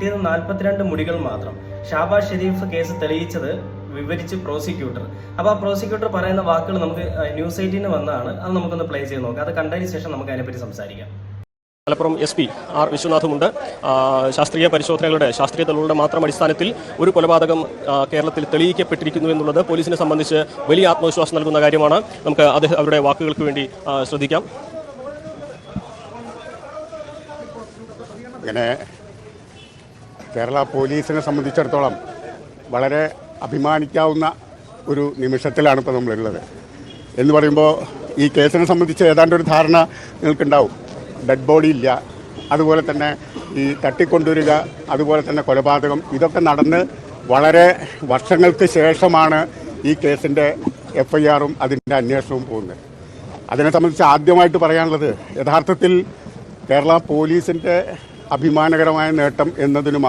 42 മൊഴികൾ മാത്രം. ഷാബാസ് ഷെരീഫ് കേസ് തെളിയിച്ചത് വിവരിച്ച് പ്രോസിക്യൂട്ടർ. അപ്പോൾ ആ പ്രോസിക്യൂട്ടർ പറയുന്ന വാക്കുകൾ നമുക്ക് ന്യൂസ് 18 വന്നതാണ്. അത് നമുക്കൊന്ന് പ്ലേ ചെയ്ത് നോക്കാം. അത് കണ്ടതിന് ശേഷം നമുക്ക് അതിനെപ്പറ്റി സംസാരിക്കാം. മലപ്പുറം SP ആർ വിശ്വനാഥുമുണ്ട്. ശാസ്ത്രീയ പരിശോധനകളുടെ ശാസ്ത്രീയ തെളിവുകളുടെ മാത്രം അടിസ്ഥാനത്തിൽ ഒരു കൊലപാതകം കേരളത്തിൽ തെളിയിക്കപ്പെട്ടിരിക്കുന്നു എന്നുള്ളത് പോലീസിനെ സംബന്ധിച്ച് വലിയ ആത്മവിശ്വാസം നൽകുന്ന കാര്യമാണ്. നമുക്ക് അവരുടെ വാക്കുകൾക്ക് വേണ്ടി ശ്രദ്ധിക്കാം. അങ്ങനെ കേരള പോലീസിനെ സംബന്ധിച്ചിടത്തോളം വളരെ അഭിമാനിക്കാവുന്ന ഒരു നിമിഷത്തിലാണ് ഇപ്പോൾ നമ്മളുള്ളത്. എന്ന് പറയുമ്പോൾ ഈ കേസിനെ സംബന്ധിച്ച് ഏതാണ്ട് ഒരു ധാരണ നിങ്ങൾക്കുണ്ടാവും. ഡെഡ് ബോഡി ഇല്ല, അതുപോലെ തന്നെ ഈ തട്ടിക്കൊണ്ടുവരിക, അതുപോലെ തന്നെ കൊലപാതകം, ഇതൊക്കെ നടന്ന് വളരെ വർഷങ്ങൾക്ക് ശേഷമാണ് ഈ കേസിൻ്റെ FIRഉം അതിൻ്റെ അന്വേഷണവും പോകുന്നത്. അതിനെ സംബന്ധിച്ച് ആദ്യമായിട്ട് പറയാനുള്ളത്, യഥാർത്ഥത്തിൽ കേരള പോലീസിൻ്റെ അഭിമാനകരമായ നേട്ടം എന്നതിനും